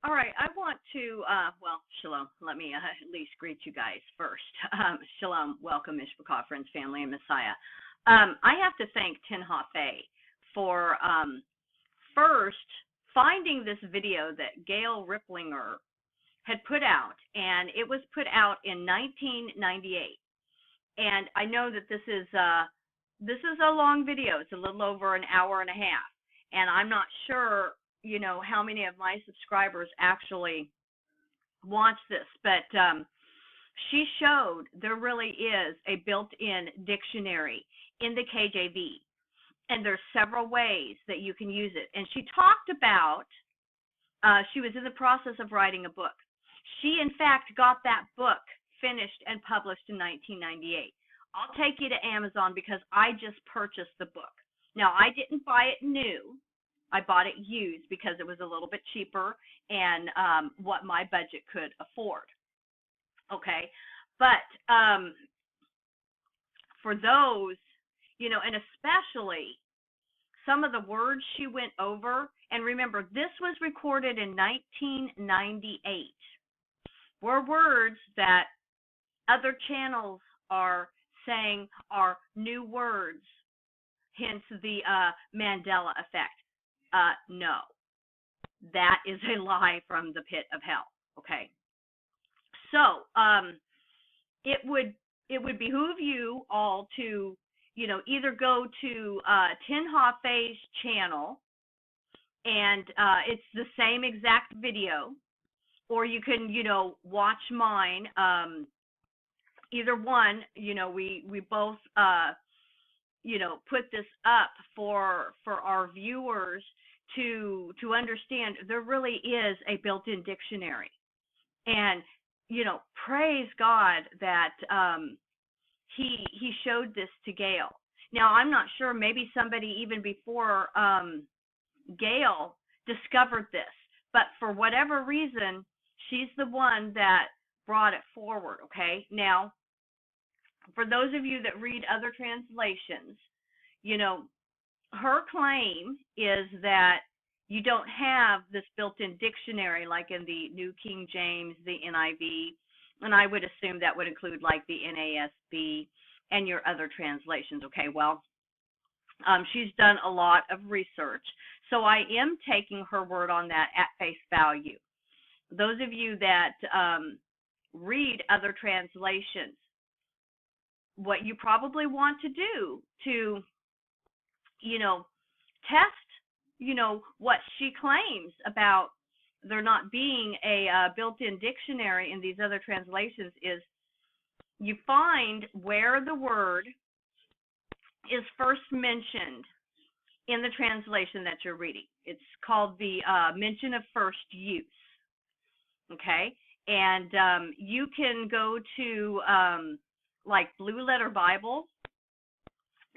All right, I want to, well, shalom. Let me at least greet you guys first. Shalom, welcome, Mishpachah, friends, family, and Messiah. I have to thank Tin Hafe for first finding this video that Gail Riplinger had put out, and it was put out in 1998. And I know that this is a long video. It's a little over an hour and a half, and I'm not sure, how many of my subscribers actually watch this, but she showed there really is a built-in dictionary in the KJV, and there's several ways that you can use it. And she talked about she was in the process of writing a book. She, in fact, got that book finished and published in 1998. I'll take you to Amazon because I just purchased the book. Now, I didn't buy it new. I bought it used because it was a little bit cheaper and what my budget could afford. Okay, but for those, and especially some of the words she went over, and remember, this was recorded in 1998, were words that other channels are saying are new words, hence the Mandela effect. No, that is a lie from the pit of hell. Okay, so it would behoove you all to either go to Tin Hafe's channel, and it's the same exact video, or you can watch mine. Either one, we both put this up for our viewers to understand there really is a built-in dictionary. And praise God that he showed this to Gail. Now, I'm not sure, maybe somebody even before Gail discovered this, but for whatever reason, she's the one that brought it forward. Okay, now for those of you that read other translations, her claim is that you don't have this built-in dictionary like in the New King James, the NIV, and I would assume that would include like the NASB and your other translations. Okay, well, she's done a lot of research, so I am taking her word on that at face value. Those of you that read other translations, what you probably want to do to test what she claims about there not being a built-in dictionary in these other translations is you find where the word is first mentioned in the translation that you're reading. It's called the mention of first use. Okay, and you can go to like Blue Letter Bible,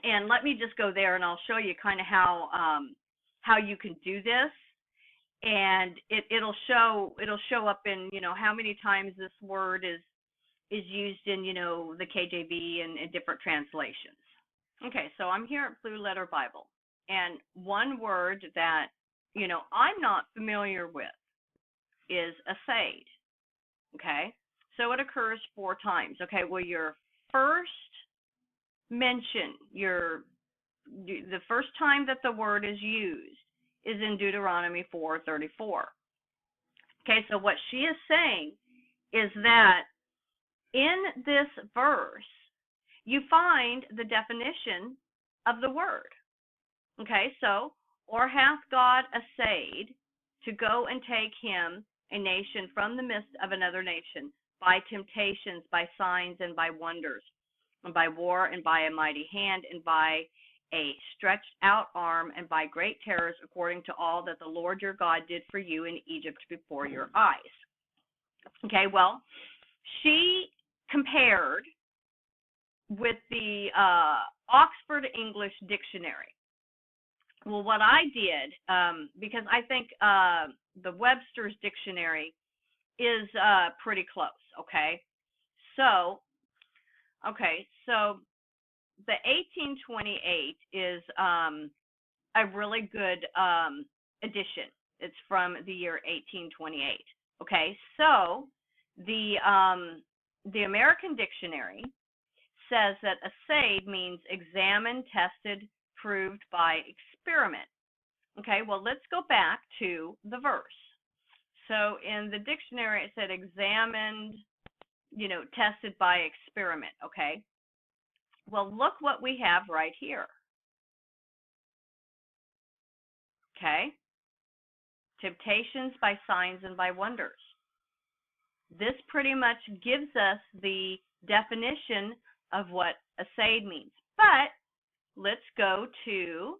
and let me just go there and I'll show you kind of how you can do this, and it'll show up in how many times this word is used in the KJV and different translations. Okay, so I'm here at Blue Letter Bible, and one word that I'm not familiar with is assayed. Okay, so it occurs 4 times. Okay, well, your first mention, the first time that the word is used is in Deuteronomy 4:34. Okay, so what she is saying is that in this verse you find the definition of the word. Okay, so, or hath God assayed to go and take him, a nation, from the midst of another nation, by temptations, by signs, and by wonders, and by war, and by a mighty hand, and by a stretched out arm, and by great terrors, according to all that the Lord your God did for you in Egypt before your eyes. Okay, well, she compared with the Oxford English Dictionary. Well, what I did, because I think the Webster's Dictionary is pretty close, okay? So the 1828 is a really good edition. It's from the year 1828. Okay, so the American Dictionary says that assayed means examined, tested, proved by experiment. Okay, well, let's go back to the verse. So in the dictionary, it said examined, tested by experiment. Okay, well, look what we have right here. Okay, temptations by signs and by wonders. This pretty much gives us the definition of what assayed means. But let's go to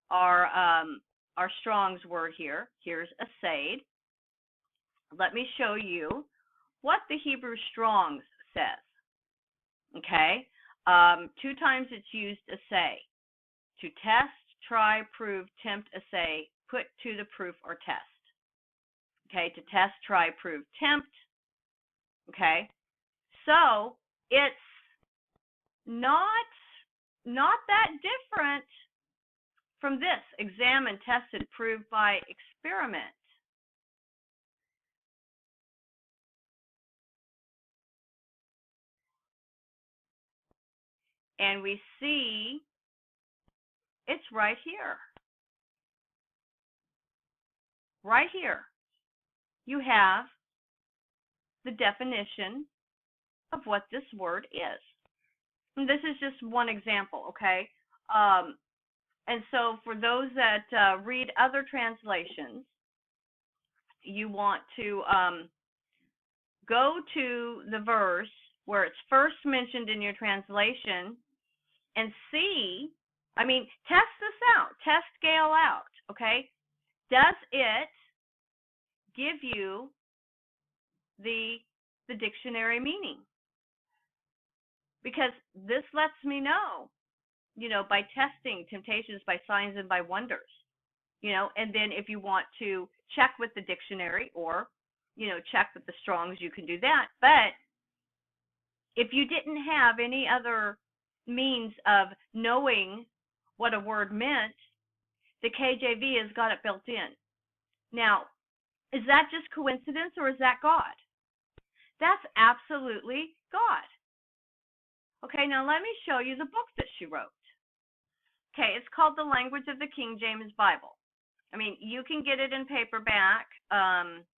our Strong's word here. Here's assayed. Let me show you what the Hebrew Strong's says. Okay, 2 times it's used assay. To test, try, prove, tempt, assay, put to the proof or test. Okay, to test, try, prove, tempt. Okay, so it's not that different from this: examined, tested, proved by experiment. And we see it's right here. Right here, you have the definition of what this word is. And this is just one example, okay? And so for those that read other translations, you want to go to the verse where it's first mentioned in your translation and see, test this out. Test Gail out, okay? Does it give you the dictionary meaning? Because this lets me know, by testing temptations by signs and by wonders, and then if you want to check with the dictionary or, check with the Strong's, you can do that. But if you didn't have any other means of knowing what a word meant, the KJV has got it built in. Now, is that just coincidence or is that God? That's absolutely God. Okay, now let me show you the book that she wrote. Okay, it's called The Language of the King James Bible. You can get it in paperback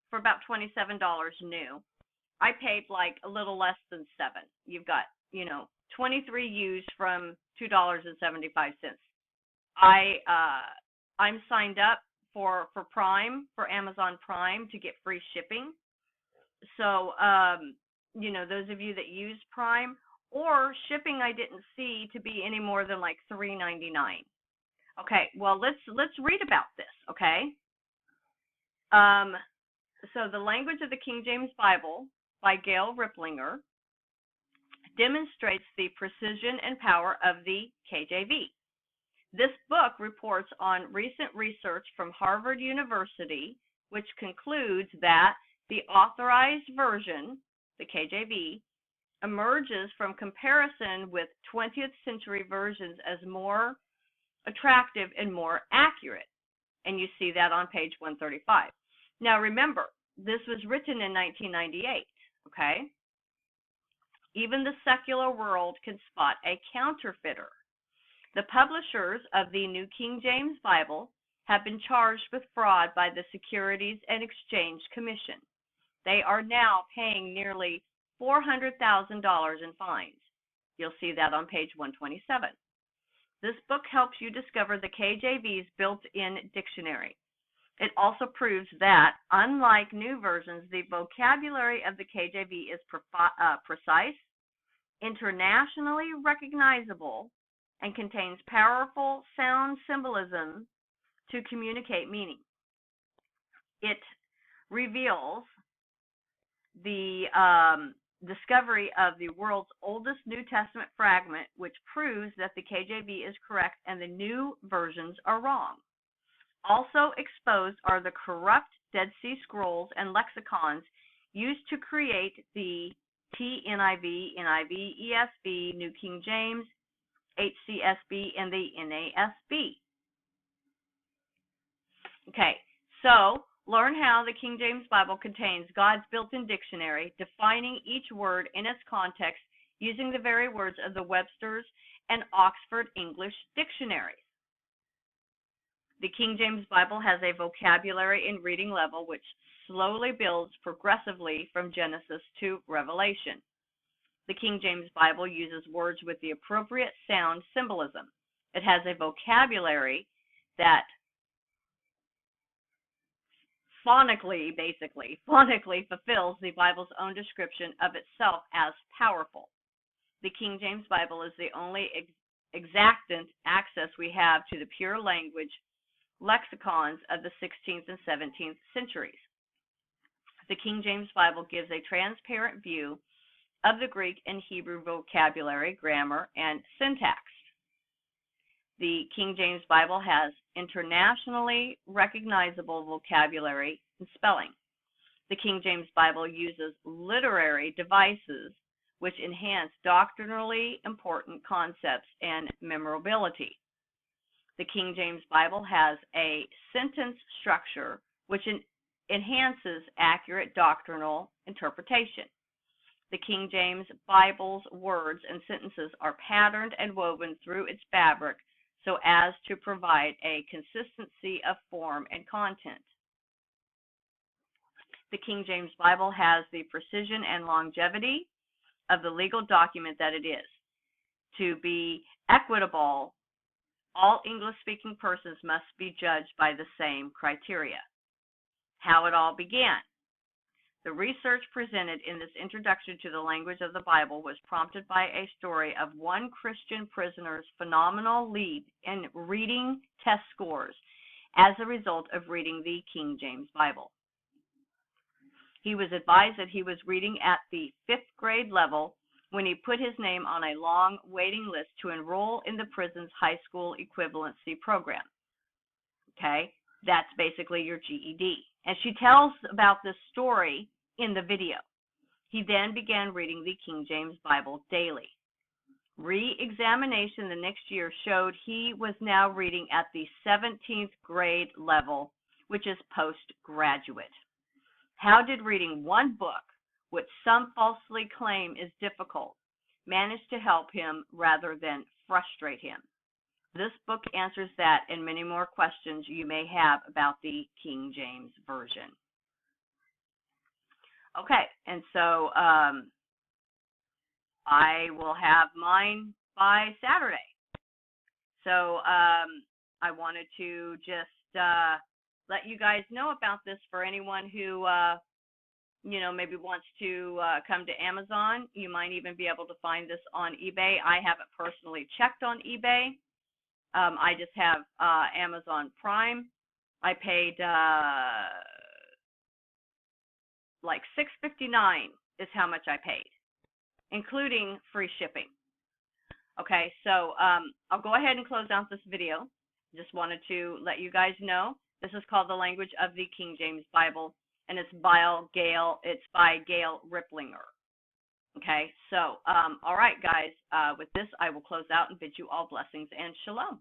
for about $27 new. I paid like a little less than $7. You've got, 23 used from $2.75. I'm signed up for Prime, for Amazon Prime, to get free shipping. So, those of you that use Prime, or shipping, I didn't see to be any more than like $3.99. Okay, well, let's read about this, okay? So the Language of the King James Bible by Gail Riplinger demonstrates the precision and power of the KJV. This book reports on recent research from Harvard University, which concludes that the authorized version, the KJV, emerges from comparison with 20th century versions as more attractive and more accurate. And you see that on page 135. Now remember, this was written in 1998, okay? Even the secular world can spot a counterfeiter. The publishers of the New King James Bible have been charged with fraud by the Securities and Exchange Commission. They are now paying nearly $400,000 in fines. You'll see that on page 127. This book helps you discover the KJV's built-in dictionary. It also proves that, unlike new versions, the vocabulary of the KJV is precise, internationally recognizable, and contains powerful sound symbolism to communicate meaning. It reveals the discovery of the world's oldest New Testament fragment, which proves that the KJV is correct and the new versions are wrong. Also exposed are the corrupt Dead Sea Scrolls and lexicons used to create the TNIV, NIV, ESV, New King James, HCSB, and the NASB. Okay, so learn how the King James Bible contains God's built-in dictionary, defining each word in its context using the very words of the Webster's and Oxford English dictionaries. The King James Bible has a vocabulary and reading level which slowly builds progressively from Genesis to Revelation. The King James Bible uses words with the appropriate sound symbolism. It has a vocabulary that phonically fulfills the Bible's own description of itself as powerful. The King James Bible is the only exactant access we have to the pure language lexicons of the 16th and 17th centuries. The King James Bible gives a transparent view of the Greek and Hebrew vocabulary, grammar, and syntax. The King James Bible has internationally recognizable vocabulary and spelling. The King James Bible uses literary devices which enhance doctrinally important concepts and memorability. The King James Bible has a sentence structure which enhances accurate doctrinal interpretation. The King James Bible's words and sentences are patterned and woven through its fabric so as to provide a consistency of form and content. The King James Bible has the precision and longevity of the legal document that it is. To be equitable, all English-speaking persons must be judged by the same criteria. How it all began. The research presented in this introduction to the language of the Bible was prompted by a story of one Christian prisoner's phenomenal lead in reading test scores as a result of reading the King James Bible. He was advised that he was reading at the 5th grade level when he put his name on a long waiting list to enroll in the prison's high school equivalency program. Okay, that's basically your GED. And she tells about this story in the video. He then began reading the King James Bible daily. Re-examination the next year showed he was now reading at the 17th grade level, which is postgraduate. How did reading one book, which some falsely claim is difficult, manage to help him rather than frustrate him? This book answers that and many more questions you may have about the King James Version. Okay, and so I will have mine by Saturday. So I wanted to just let you guys know about this for anyone who maybe wants to come to Amazon. You might even be able to find this on eBay. I haven't personally checked on eBay. I just have Amazon Prime. I paid like $6.59 is how much I paid, including free shipping. Okay, so I'll go ahead and close out this video. Just wanted to let you guys know this is called The Language of the King James Bible, and it's by Gail. It's by Gail Riplinger. Okay, so all right, guys. With this, I will close out and bid you all blessings and shalom.